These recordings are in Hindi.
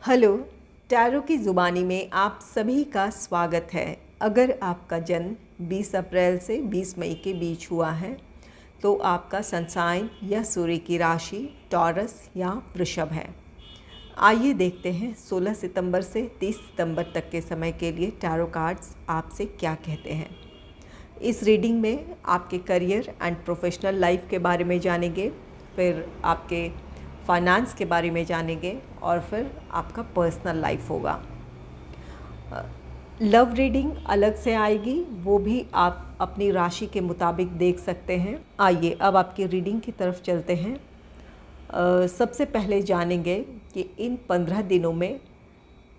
हेलो। टैरो की ज़ुबानी में आप सभी का स्वागत है। अगर आपका जन्म 20 अप्रैल से 20 मई के बीच हुआ है तो आपका सन साइन या सूर्य की राशि टॉरस या वृषभ है। आइए देखते हैं 16 सितंबर से 30 सितंबर तक के समय के लिए टैरो कार्ड्स आपसे क्या कहते हैं। इस रीडिंग में आपके करियर एंड प्रोफेशनल लाइफ के बारे में जानेंगे, फिर आपके फाइनेंस के बारे में जानेंगे और फिर आपका पर्सनल लाइफ होगा। लव रीडिंग अलग से आएगी, वो भी आप अपनी राशि के मुताबिक देख सकते हैं। आइए अब आपकी रीडिंग की तरफ चलते हैं। सबसे पहले जानेंगे कि इन 15 दिनों में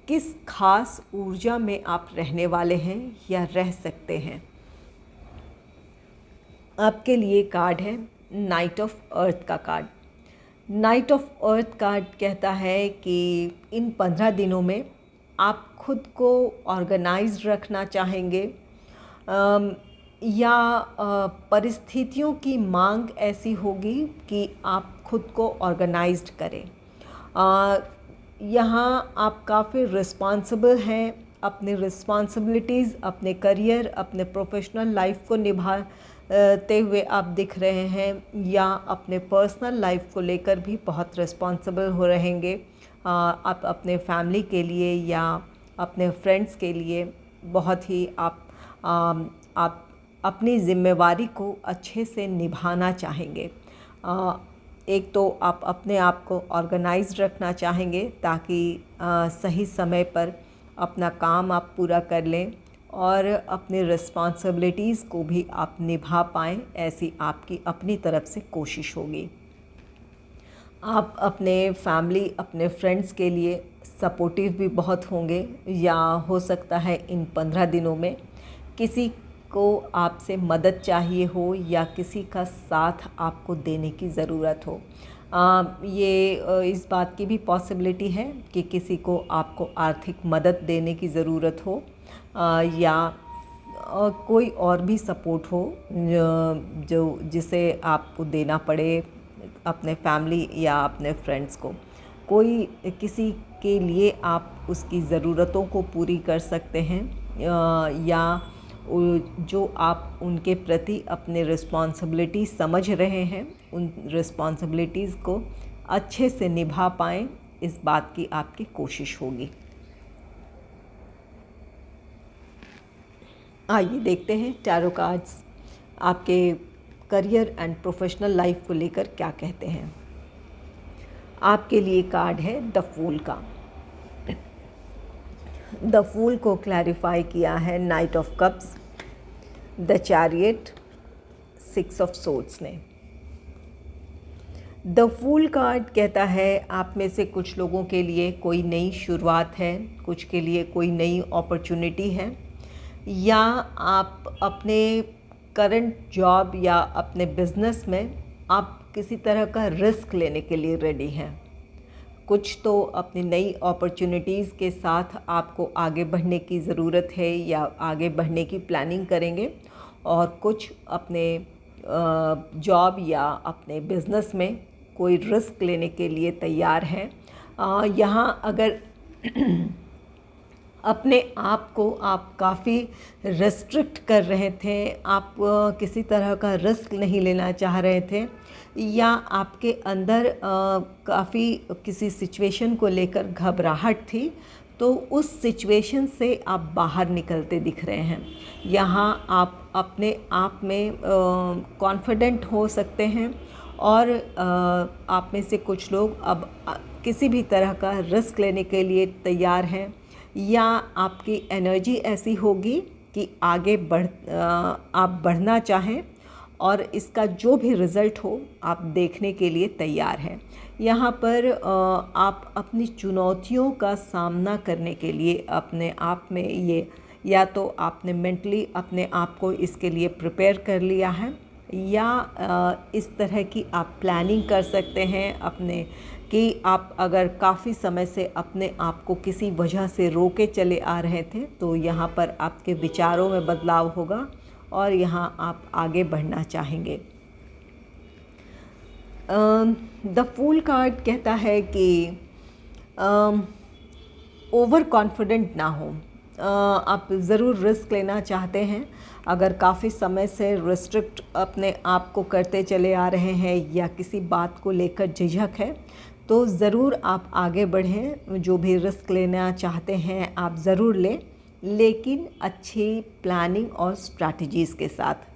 किस खास ऊर्जा में आप रहने वाले हैं या रह सकते हैं। आपके लिए कार्ड है नाइट ऑफ अर्थ का card. Night of earth card कहता है कि इन 15 दिनों में आप खुद को ऑर्गेनाइज्ड रखना चाहेंगे या परिस्थितियों की मांग ऐसी होगी कि आप खुद को ऑर्गेनाइज्ड करें। यहाँ आप काफ़ी रिस्पॉन्सिबल हैं, अपनी रिस्पॉन्सिबिलिटीज़, अपने करियर, अपने प्रोफेशनल लाइफ को निभाते हुए आप दिख रहे हैं या अपने पर्सनल लाइफ को लेकर भी बहुत रिस्पॉन्सिबल हो रहेंगे। आप अपने फैमिली के लिए या अपने फ्रेंड्स के लिए बहुत ही आप अपनी ज़िम्मेवारी को अच्छे से निभाना चाहेंगे। एक तो आप अपने आप को ऑर्गेनाइज्ड रखना चाहेंगे ताकि सही समय पर अपना काम आप पूरा कर लें और अपनी रिस्पॉन्सिबिलिटीज़ को भी आप निभा पाएँ, ऐसी आपकी अपनी तरफ से कोशिश होगी। आप अपने फैमिली, अपने फ्रेंड्स के लिए सपोर्टिव भी बहुत होंगे या हो सकता है इन 15 दिनों में किसी को आपसे मदद चाहिए हो या किसी का साथ आपको देने की ज़रूरत हो। इस बात की भी पॉसिबिलिटी है कि किसी को आपको आर्थिक मदद देने की ज़रूरत हो या कोई और भी सपोर्ट हो जिसे आपको देना पड़े अपने फैमिली या अपने फ्रेंड्स को। कोई किसी के लिए आप उसकी ज़रूरतों को पूरी कर सकते हैं या जो आप उनके प्रति अपने रिस्पॉन्सिबिलिटी समझ रहे हैं, उन रिस्पॉन्सिबिलिटीज़ को अच्छे से निभा पाएँ, इस बात की आपकी कोशिश होगी। आइए देखते हैं टैरो कार्ड्स आपके करियर एंड प्रोफेशनल लाइफ को लेकर क्या कहते हैं। आपके लिए कार्ड है द फूल का। द फूल को क्लैरिफाई किया है night of cups, the chariot, 6 of swords ने। द फूल कार्ड कहता है आप में से कुछ लोगों के लिए कोई नई शुरुआत है, कुछ के लिए कोई नई अपॉर्चुनिटी है या आप अपने करंट जॉब या अपने बिजनेस में आप किसी तरह का रिस्क लेने के लिए रेडी हैं। कुछ तो अपनी नई अपॉर्चुनिटीज़ के साथ आपको आगे बढ़ने की ज़रूरत है या आगे बढ़ने की प्लानिंग करेंगे और कुछ अपने जॉब या अपने बिज़नेस में कोई रिस्क लेने के लिए तैयार हैं। यहाँ अगर अपने आप को आप काफ़ी रेस्ट्रिक्ट कर रहे थे, आप किसी तरह का रिस्क नहीं लेना चाह रहे थे या आपके अंदर काफ़ी किसी सिचुएशन को लेकर घबराहट थी, तो उस सिचुएशन से आप बाहर निकलते दिख रहे हैं। यहाँ आप अपने आप में कॉन्फिडेंट हो सकते हैं और आप में से कुछ लोग अब किसी भी तरह का रिस्क लेने के लिए तैयार हैं या आपकी एनर्जी ऐसी होगी कि आगे आप बढ़ना चाहें और इसका जो भी रिज़ल्ट हो आप देखने के लिए तैयार हैं। यहाँ पर आप अपनी चुनौतियों का सामना करने के लिए अपने आप में ये या तो आपने मेंटली अपने आप को इसके लिए प्रिपेयर कर लिया है या इस तरह की आप प्लानिंग कर सकते हैं अपने कि आप अगर काफ़ी समय से अपने आप को किसी वजह से रोके चले आ रहे थे तो यहाँ पर आपके विचारों में बदलाव होगा और यहाँ आप आगे बढ़ना चाहेंगे। द फूल कार्ड कहता है कि ओवर कॉन्फिडेंट ना हो। आप ज़रूर रिस्क लेना चाहते हैं। अगर काफ़ी समय से रिस्ट्रिक्ट अपने आप को करते चले आ रहे हैं या किसी बात को लेकर झिझक है, तो ज़रूर आप आगे बढ़ें। जो भी रिस्क लेना चाहते हैं आप ज़रूर लें, लेकिन अच्छी प्लानिंग और स्ट्रैटेजीज़ के साथ।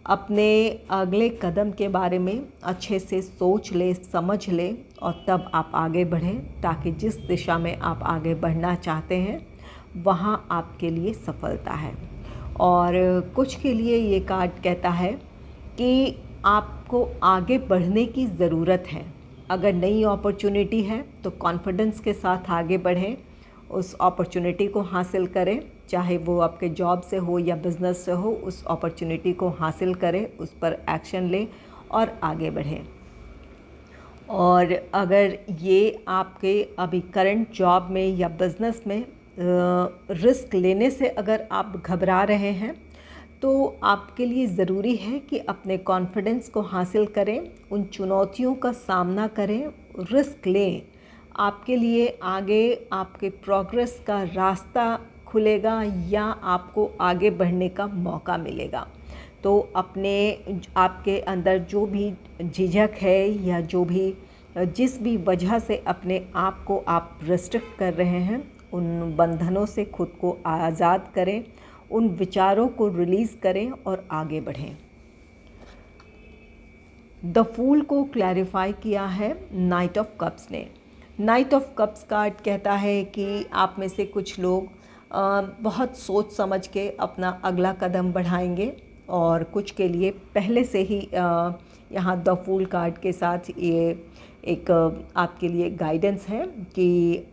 अपने अगले कदम के बारे में अच्छे से सोच लें, समझ लें और तब आप आगे बढ़ें, ताकि जिस दिशा में आप आगे बढ़ना चाहते हैं वहाँ आपके लिए सफलता है। और कुछ के लिए ये कार्ड कहता है कि आपको आगे बढ़ने की ज़रूरत है। अगर नई अपॉर्चुनिटी है तो कॉन्फिडेंस के साथ आगे बढ़ें, उस अपॉर्चुनिटी को हासिल करें, चाहे वो आपके जॉब से हो या बिज़नेस से हो। उस अपॉर्चुनिटी को हासिल करें, उस पर एक्शन लें और आगे बढ़ें। और अगर ये आपके अभी करंट जॉब में या बिज़नेस में रिस्क लेने से अगर आप घबरा रहे हैं, तो आपके लिए ज़रूरी है कि अपने कॉन्फिडेंस को हासिल करें, उन चुनौतियों का सामना करें, रिस्क लें। आपके लिए आगे आपके प्रोग्रेस का रास्ता खुलेगा या आपको आगे बढ़ने का मौका मिलेगा। तो अपने आपके अंदर जो भी झिझक है या जो भी जिस भी वजह से अपने आप को आप रिस्ट्रिक्ट कर रहे हैं, उन बंधनों से खुद को आज़ाद करें, उन विचारों को रिलीज़ करें और आगे बढ़ें। द फूल को क्लैरिफाई किया है नाइट ऑफ कप्स ने। नाइट ऑफ कप्स कार्ड कहता है कि आप में से कुछ लोग बहुत सोच समझ के अपना अगला कदम बढ़ाएंगे, और कुछ के लिए पहले से ही यहाँ द फूल कार्ड के साथ ये एक आपके लिए गाइडेंस है कि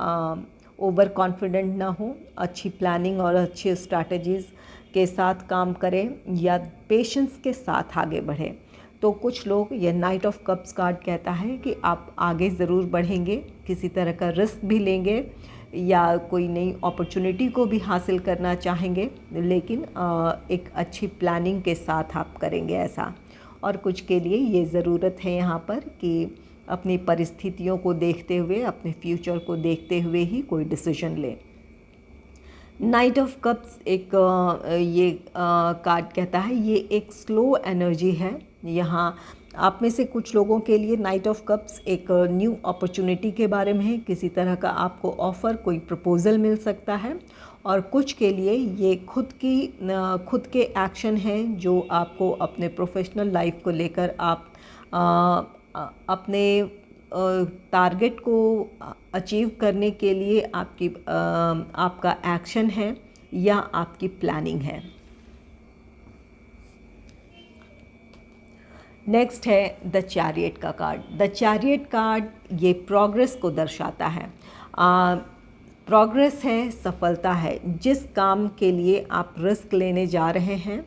ओवर कॉन्फिडेंट ना हो, अच्छी प्लानिंग और अच्छी स्ट्रैटेजीज़ के साथ काम करें या पेशेंस के साथ आगे बढ़ें। तो कुछ लोग, ये नाइट ऑफ कप्स कार्ड कहता है कि आप आगे ज़रूर बढ़ेंगे, किसी तरह का रिस्क भी लेंगे या कोई नई अपॉर्चुनिटी को भी हासिल करना चाहेंगे, लेकिन एक अच्छी प्लानिंग के साथ आप करेंगे ऐसा। और कुछ के लिए ये ज़रूरत है यहाँ पर कि अपनी परिस्थितियों को देखते हुए, अपने फ्यूचर को देखते हुए ही कोई डिसीजन लें। नाइट ऑफ कप्स एक ये कार्ड कहता है, ये एक स्लो एनर्जी है। यहाँ आप में से कुछ लोगों के लिए नाइट ऑफ कप्स एक न्यू अपॉर्चुनिटी के बारे में है, किसी तरह का आपको ऑफ़र, कोई प्रपोज़ल मिल सकता है। और कुछ के लिए ये खुद के एक्शन हैं जो आपको अपने प्रोफेशनल लाइफ को लेकर आप अपने टारगेट को अचीव करने के लिए आपका एक्शन है या आपकी प्लानिंग है। नेक्स्ट है द चैरियट का कार्ड। द चैरियट कार्ड ये प्रोग्रेस को दर्शाता है। प्रोग्रेस है, सफलता है। जिस काम के लिए आप रिस्क लेने जा रहे हैं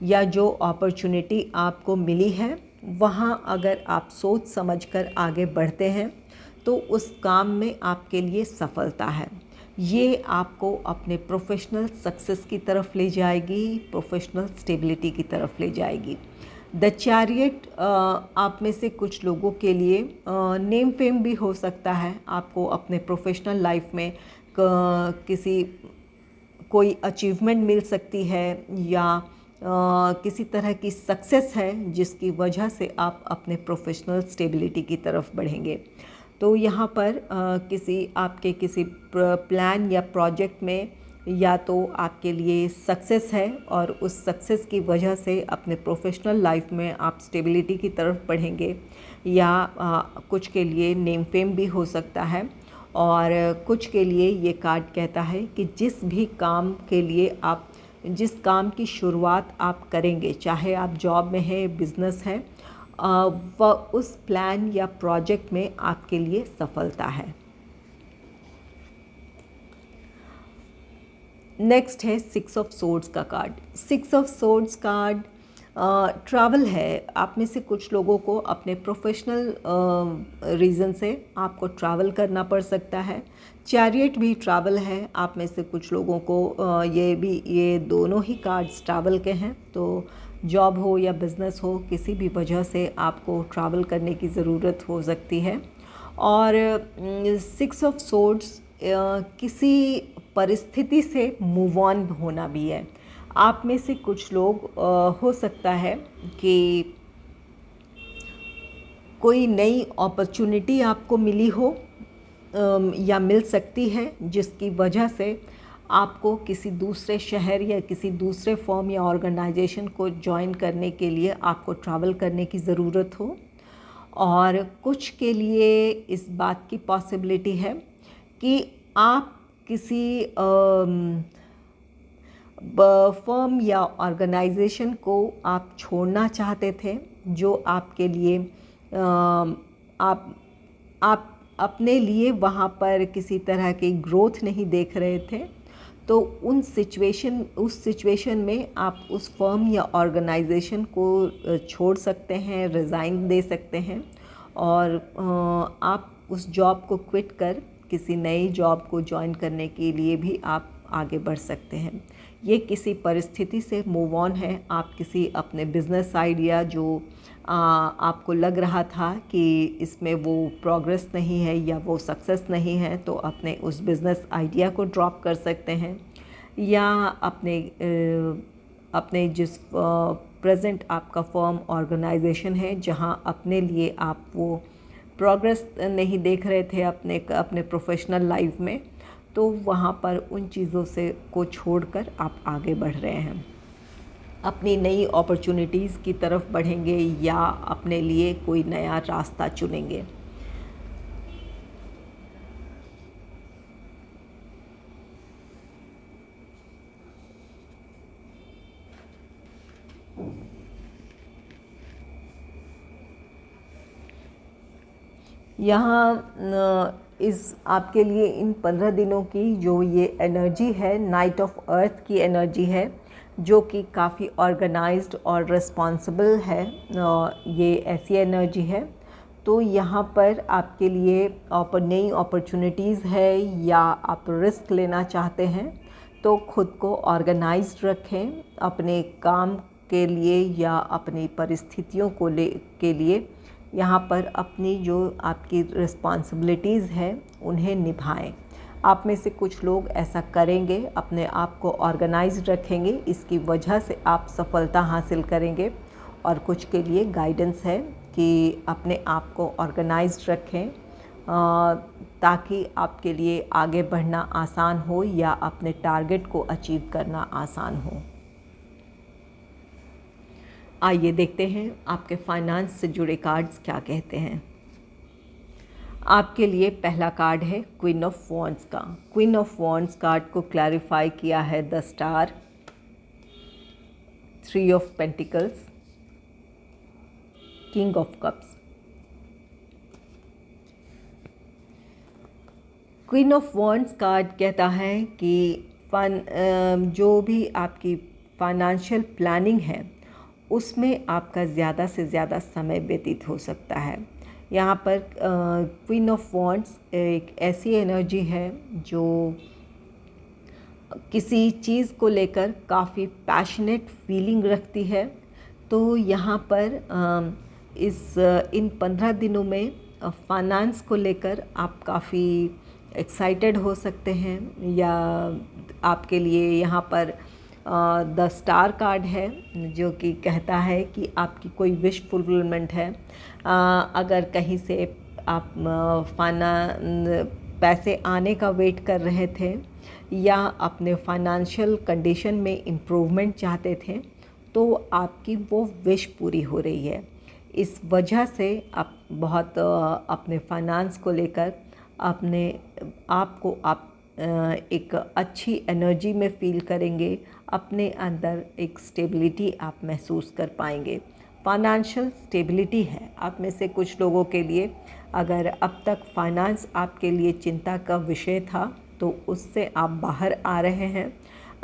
या जो अपॉर्चुनिटी आपको मिली है, वहाँ अगर आप सोच समझकर आगे बढ़ते हैं तो उस काम में आपके लिए सफलता है। ये आपको अपने प्रोफेशनल सक्सेस की तरफ ले जाएगी, प्रोफेशनल स्टेबिलिटी की तरफ ले जाएगी। द चैरियट आप में से कुछ लोगों के लिए नेम फेम भी हो सकता है। आपको अपने प्रोफेशनल लाइफ में कोई अचीवमेंट मिल सकती है या किसी तरह की सक्सेस है जिसकी वजह से आप अपने प्रोफेशनल स्टेबिलिटी की तरफ बढ़ेंगे। तो यहाँ पर आपके किसी प्लान या प्रोजेक्ट में या तो आपके लिए सक्सेस है और उस सक्सेस की वजह से अपने प्रोफेशनल लाइफ में आप स्टेबिलिटी की तरफ बढ़ेंगे, या कुछ के लिए नेम फेम भी हो सकता है। और कुछ के लिए ये कार्ड कहता है कि जिस काम की शुरुआत आप करेंगे, चाहे आप जॉब में हैं, बिज़नेस है, वह उस प्लान या प्रोजेक्ट में आपके लिए सफलता है। नेक्स्ट है सिक्स ऑफ सोर्ड्स का card. Six of swords card travel है। आप में से कुछ लोगों को अपने प्रोफेशनल रीज़न से आपको ट्रैवल करना पड़ सकता है। चैरियट भी ट्रैवल है। आप में से कुछ लोगों को ये दोनों ही कार्ड्स ट्रैवल के हैं। तो जॉब हो या बिज़नेस हो, किसी भी वजह से आपको ट्रैवल करने की ज़रूरत हो सकती है। और सिक्स ऑफ सोर्ड्स किसी परिस्थिति से मूव ऑन होना भी है। आप में से कुछ लोग हो सकता है कि कोई नई अपॉर्चुनिटी आपको मिली हो या मिल सकती है, जिसकी वजह से आपको किसी दूसरे शहर या किसी दूसरे फर्म या ऑर्गेनाइजेशन को जॉइन करने के लिए आपको ट्रैवल करने की ज़रूरत हो। और कुछ के लिए इस बात की पॉसिबिलिटी है कि आप किसी फर्म या ऑर्गेनाइजेशन को आप छोड़ना चाहते थे, जो आपके लिए आप अपने लिए वहाँ पर किसी तरह की ग्रोथ नहीं देख रहे थे। तो उस सिचुएशन में आप उस फर्म या ऑर्गेनाइजेशन को छोड़ सकते हैं, रिज़ाइन दे सकते हैं और आप उस जॉब को क्विट कर किसी नई जॉब को जॉइन करने के लिए भी आप आगे बढ़ सकते हैं। ये किसी परिस्थिति से मूव ऑन है। आप किसी अपने बिज़नेस आइडिया जो आपको लग रहा था कि इसमें वो प्रोग्रेस नहीं है या वो सक्सेस नहीं है, तो अपने उस बिज़नेस आइडिया को ड्रॉप कर सकते हैं या अपने जिस प्रेजेंट आपका फर्म ऑर्गेनाइजेशन है, जहां अपने लिए आप वो प्रोग्रेस नहीं देख रहे थे अपने प्रोफेशनल लाइफ में, तो वहाँ पर उन चीज़ों से को छोड़कर आप आगे बढ़ रहे हैं, अपनी नई अपॉर्चुनिटीज़ की तरफ बढ़ेंगे या अपने लिए कोई नया रास्ता चुनेंगे। यहाँ इस आपके लिए इन 15 दिनों की जो ये एनर्जी है, नाइट ऑफ अर्थ की एनर्जी है, जो कि काफ़ी ऑर्गेनाइज्ड और रिस्पॉन्सिबल है। ये ऐसी एनर्जी है। तो यहाँ पर आपके लिए नई अपॉर्चुनिटीज़ है या आप रिस्क लेना चाहते हैं, तो खुद को ऑर्गेनाइज्ड रखें अपने काम के लिए या अपनी परिस्थितियों के लिए। यहाँ पर अपनी जो आपकी रिस्पॉन्सिबिलिटीज़ हैं उन्हें निभाएं। आप में से कुछ लोग ऐसा करेंगे, अपने आप को ऑर्गेनाइज्ड रखेंगे, इसकी वजह से आप सफलता हासिल करेंगे। और कुछ के लिए गाइडेंस है कि अपने आप को ऑर्गेनाइज्ड रखें ताकि आपके लिए आगे बढ़ना आसान हो या अपने टारगेट को अचीव करना आसान हो। आइए देखते हैं आपके फाइनेंस से जुड़े कार्ड्स क्या कहते हैं। आपके लिए पहला कार्ड है क्वीन ऑफ वॉन्ड्स का। क्वीन ऑफ वॉन्ड्स कार्ड को क्लैरिफाई किया है the star, 3 of pentacles, king of cups. Queen of wands card कहता है कि जो भी आपकी फाइनेंशियल प्लानिंग है उसमें आपका ज़्यादा से ज़्यादा समय व्यतीत हो सकता है। यहाँ पर क्वीन ऑफ वॉन्ड्स एक ऐसी एनर्जी है जो किसी चीज़ को लेकर काफ़ी पैशनेट फीलिंग रखती है। तो यहाँ पर इन 15 दिनों में फाइनेंस को लेकर आप काफ़ी एक्साइटेड हो सकते हैं, या आपके लिए यहाँ पर द स्टार कार्ड है जो कि कहता है कि आपकी कोई विश फुलफिलमेंट है। अगर कहीं से आप पैसे आने का वेट कर रहे थे या अपने फाइनेंशियल कंडीशन में इम्प्रूवमेंट चाहते थे, तो आपकी वो विश पूरी हो रही है। इस वजह से आप बहुत अपने फाइनेंस को लेकर अपने आप को एक अच्छी एनर्जी में फ़ील करेंगे, अपने अंदर एक स्टेबिलिटी आप महसूस कर पाएंगे। फाइनेंशियल स्टेबिलिटी है आप में से कुछ लोगों के लिए। अगर अब तक फाइनेंस आपके लिए चिंता का विषय था, तो उससे आप बाहर आ रहे हैं।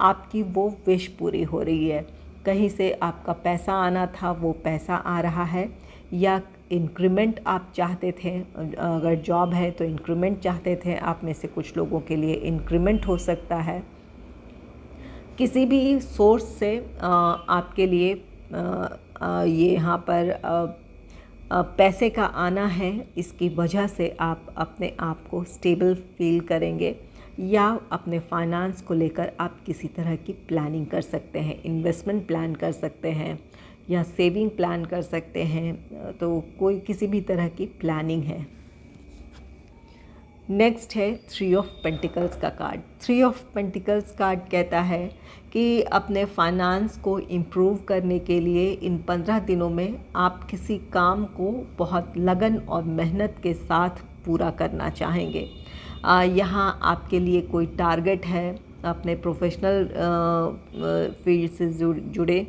आपकी वो विश पूरी हो रही है। कहीं से आपका पैसा आना था, वो पैसा आ रहा है, या इंक्रीमेंट आप चाहते थे, अगर जॉब है तो इंक्रीमेंट चाहते थे। आप में से कुछ लोगों के लिए इंक्रीमेंट हो सकता है। किसी भी सोर्स से आपके लिए ये यहाँ पर पैसे का आना है, इसकी वजह से आप अपने आप को स्टेबल फील करेंगे, या अपने फाइनेंस को लेकर आप किसी तरह की प्लानिंग कर सकते हैं, इन्वेस्टमेंट प्लान कर सकते हैं या सेविंग प्लान कर सकते हैं। तो कोई किसी भी तरह की प्लानिंग है। नेक्स्ट है 3 ऑफ पेंटिकल्स का कार्ड। 3 ऑफ पेंटिकल्स कार्ड कहता है कि अपने फाइनेंस को इम्प्रूव करने के लिए इन 15 दिनों में आप किसी काम को बहुत लगन और मेहनत के साथ पूरा करना चाहेंगे। यहाँ आपके लिए कोई टारगेट है अपने प्रोफेशनल फील्ड से जुड़े,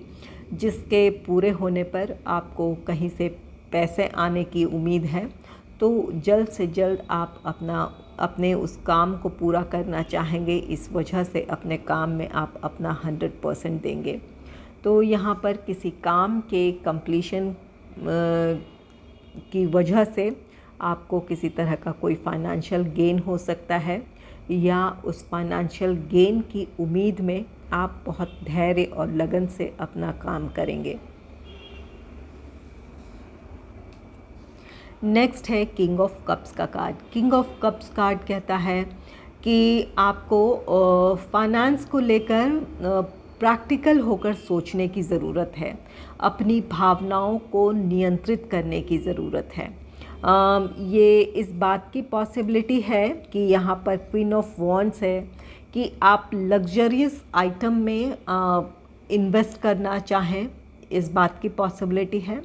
जिसके पूरे होने पर आपको कहीं से पैसे आने की उम्मीद है। तो जल्द से जल्द आप अपने उस काम को पूरा करना चाहेंगे, इस वजह से अपने काम में आप अपना 100% देंगे। तो यहाँ पर किसी काम के कंप्लीशन की वजह से आपको किसी तरह का कोई फाइनेंशियल गेन हो सकता है, या उस फाइनेंशियल गेन की उम्मीद में आप बहुत धैर्य और लगन से अपना काम करेंगे। नेक्स्ट है किंग ऑफ कप्स का card. King of cups card कहता है कि आपको फाइनेंस को लेकर प्रैक्टिकल होकर सोचने की ज़रूरत है, अपनी भावनाओं को नियंत्रित करने की ज़रूरत है। ये इस बात की पॉसिबिलिटी है कि यहाँ पर क्वीन ऑफ वॉन्ड्स है कि आप लग्जरियस आइटम में इन्वेस्ट करना चाहें, इस बात की पॉसिबिलिटी है।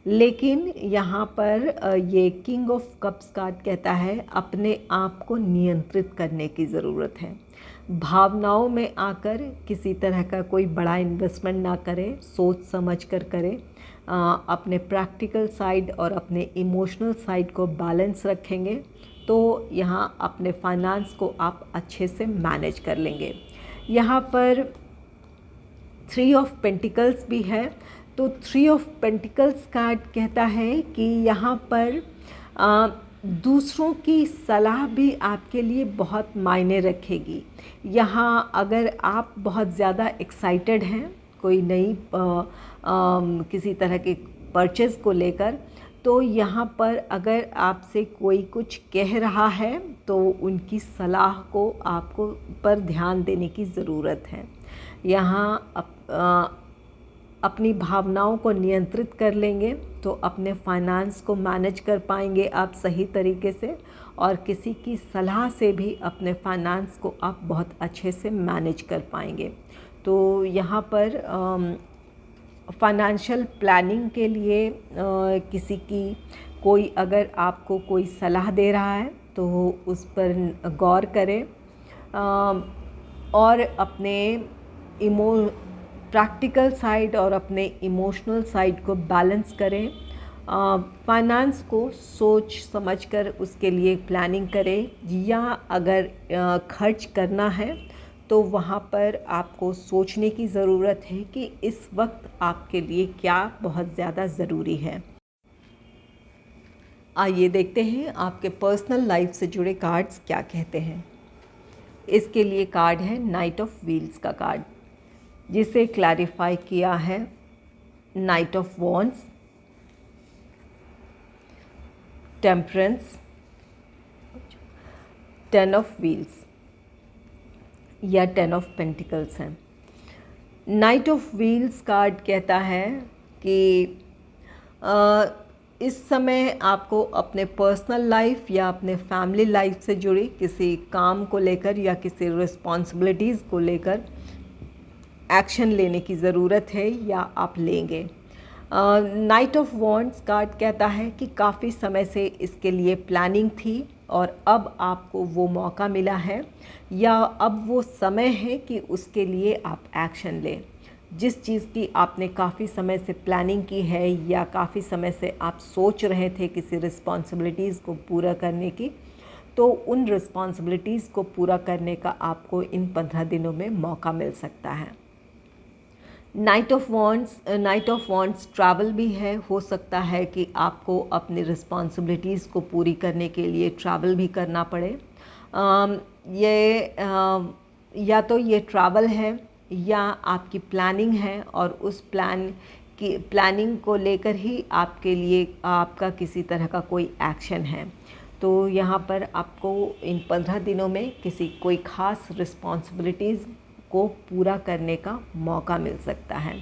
लेकिन यहाँ पर ये किंग ऑफ कप्स कार्ड कहता है अपने आप को नियंत्रित करने की ज़रूरत है। भावनाओं में आकर किसी तरह का कोई बड़ा इन्वेस्टमेंट ना करें, सोच समझ कर करें। अपने प्रैक्टिकल साइड और अपने इमोशनल साइड को बैलेंस रखेंगे तो यहाँ अपने फाइनेंस को आप अच्छे से मैनेज कर लेंगे। यहाँ पर 3 ऑफ पेंटिकल्स भी है, तो 3 ऑफ पेंटिकल्स कार्ड कहता है कि यहाँ पर दूसरों की सलाह भी आपके लिए बहुत मायने रखेगी। यहाँ अगर आप बहुत ज़्यादा एक्साइटेड हैं कोई नई किसी तरह के परचेज़ को लेकर, तो यहाँ पर अगर आपसे कोई कुछ कह रहा है तो उनकी सलाह को आपको पर ध्यान देने की ज़रूरत है। यहाँ अपनी भावनाओं को नियंत्रित कर लेंगे तो अपने फाइनेंस को मैनेज कर पाएंगे आप सही तरीके से, और किसी की सलाह से भी अपने फाइनेंस को आप बहुत अच्छे से मैनेज कर पाएंगे। तो यहाँ पर फाइनेंशियल प्लानिंग के लिए किसी की कोई अगर आपको कोई सलाह दे रहा है तो उस पर गौर करें और अपने प्रैक्टिकल साइड और अपने इमोशनल साइड को बैलेंस करें। फाइनेंस को सोच समझकर उसके लिए प्लानिंग करें, या अगर खर्च करना है तो वहाँ पर आपको सोचने की ज़रूरत है कि इस वक्त आपके लिए क्या बहुत ज़्यादा ज़रूरी है। आइए देखते हैं आपके पर्सनल लाइफ से जुड़े कार्ड्स क्या कहते हैं। इसके लिए कार्ड है नाइट ऑफ व्हील्स का कार्ड, जिसे क्लैरिफाई किया है night of wands, temperance, 10 of wheels या 10 ऑफ पेंटिकल्स हैं। नाइट ऑफ व्हील्स कार्ड कहता है कि इस समय आपको अपने पर्सनल लाइफ या अपने फैमिली लाइफ से जुड़ी किसी काम को लेकर या किसी रिस्पॉन्सिबिलिटीज़ को लेकर एक्शन लेने की ज़रूरत है या आप लेंगे। नाइट ऑफ वॉन्ड्स कार्ड कहता है कि काफ़ी समय से इसके लिए प्लानिंग थी और अब आपको वो मौका मिला है, या अब वो समय है कि उसके लिए आप एक्शन लें। जिस चीज़ की आपने काफ़ी समय से प्लानिंग की है या काफ़ी समय से आप सोच रहे थे किसी रिस्पॉन्सिबिलिटीज़ को पूरा करने की, तो उन रिस्पॉन्सिबिलिटीज़ को पूरा करने का आपको इन 15 दिनों में मौका मिल सकता है। नाइट ऑफ वॉन्ड्स ट्रैवल भी है। हो सकता है कि आपको अपनी रिस्पॉन्सिबिलिटीज़ को पूरी करने के लिए ट्रैवल भी करना पड़े। या तो ये ट्रैवल है या आपकी प्लानिंग है और उस प्लान कि प्लानिंग को लेकर ही आपके लिए आपका किसी तरह का कोई एक्शन है। तो यहाँ पर आपको इन 15 दिनों में कोई ख़ास रिस्पॉन्सिबिलिटीज़ को पूरा करने का मौका मिल सकता है।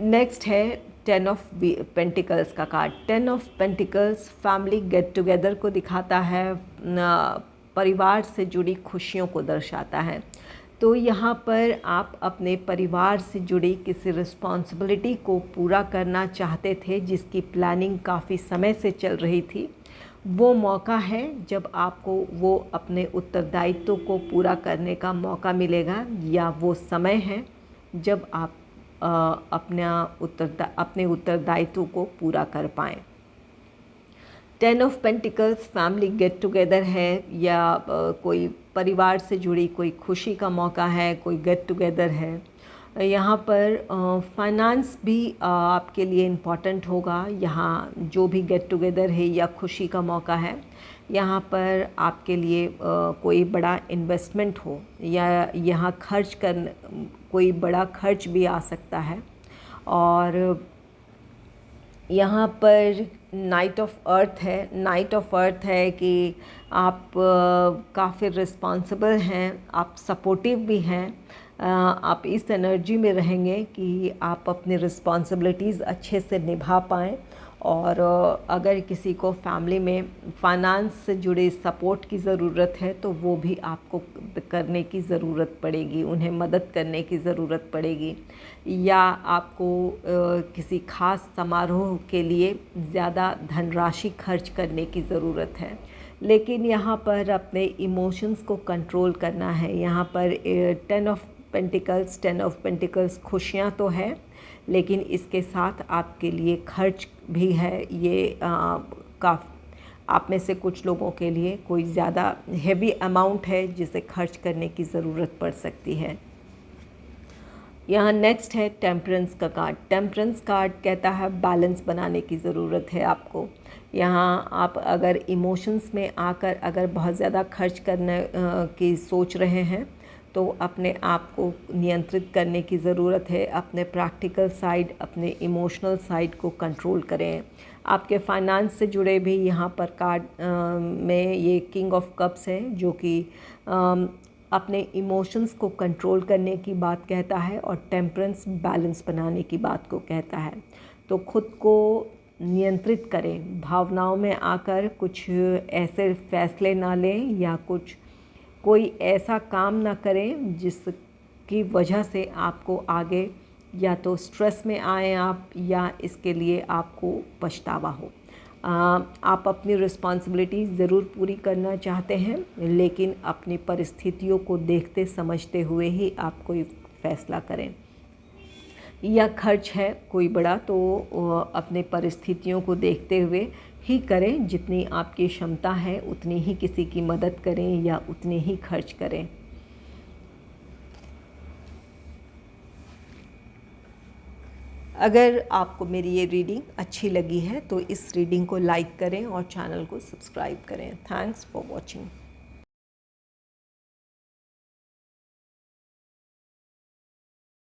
नेक्स्ट है 10 ऑफ पेंटिकल्स का card. 10 of pentacles family get together को दिखाता है, परिवार से जुड़ी खुशियों को दर्शाता है। तो यहाँ पर आप अपने परिवार से जुड़ी किसी रिस्पॉन्सिबिलिटी को पूरा करना चाहते थे जिसकी प्लानिंग काफ़ी समय से चल रही थी। वो मौका है जब आपको वो अपने उत्तरदायित्व को पूरा करने का मौका मिलेगा, या वो समय है जब आप अपने उत्तरदायित्व को पूरा कर पाएँ। 10 of pentacles family get together है, या कोई परिवार से जुड़ी कोई खुशी का मौका है, कोई गेट टुगेदर है। यहाँ पर फाइनेंस भी आपके लिए इम्पॉर्टेंट होगा। यहाँ जो भी गेट टुगेदर है या खुशी का मौका है, यहाँ पर आपके लिए कोई बड़ा इन्वेस्टमेंट हो, या यहाँ कोई बड़ा खर्च भी आ सकता है। और यहाँ पर नाइट ऑफ अर्थ है। नाइट ऑफ अर्थ है कि आप काफ़ी रिस्पॉन्सिबल हैं, आप सपोर्टिव भी हैं, आप इस एनर्जी में रहेंगे कि आप अपनी रिस्पॉन्सिबिलिटीज़ अच्छे से निभा पाएँ। और अगर किसी को फैमिली में फाइनेंस से जुड़े सपोर्ट की ज़रूरत है तो वो भी आपको करने की ज़रूरत पड़ेगी, उन्हें मदद करने की ज़रूरत पड़ेगी, या आपको किसी ख़ास समारोह के लिए ज़्यादा धनराशि खर्च करने की ज़रूरत है। लेकिन यहाँ पर अपने इमोशंस को कंट्रोल करना है। यहाँ पर 10 ऑफ पेंटिकल्स खुशियाँ तो है, लेकिन इसके साथ आपके लिए खर्च भी है। ये आप में से कुछ लोगों के लिए कोई ज़्यादा हेवी अमाउंट है जिसे खर्च करने की ज़रूरत पड़ सकती है। यहाँ नेक्स्ट है टेम्परेंस का कार्ड। टेम्परेंस कार्ड कहता है बैलेंस बनाने की ज़रूरत है आपको। यहाँ आप अगर इमोशंस में आकर अगर बहुत ज़्यादा खर्च करने की सोच रहे हैं तो अपने आप को नियंत्रित करने की ज़रूरत है। अपने प्रैक्टिकल साइड, अपने इमोशनल साइड को कंट्रोल करें। आपके फाइनेंस से जुड़े भी यहाँ पर कार्ड में ये किंग ऑफ कप्स है, जो कि अपने इमोशंस को कंट्रोल करने की बात कहता है, और टेम्परेंस बैलेंस बनाने की बात को कहता है। तो खुद को नियंत्रित करें, भावनाओं में आकर कुछ ऐसे फैसले ना लें, या कोई ऐसा काम ना करें जिसकी वजह से आपको आगे या तो स्ट्रेस में आए आप, या इसके लिए आपको पछतावा हो। आप अपनी रिस्पॉन्सिबिलिटी ज़रूर पूरी करना चाहते हैं, लेकिन अपनी परिस्थितियों को देखते समझते हुए ही आप कोई फ़ैसला करें। या खर्च है कोई बड़ा तो अपने परिस्थितियों को देखते हुए ही करें। जितनी आपकी क्षमता है उतनी ही किसी की मदद करें, या उतने ही खर्च करें। अगर आपको मेरी ये रीडिंग अच्छी लगी है तो इस रीडिंग को लाइक करें और चैनल को सब्सक्राइब करें। Thanks for watching.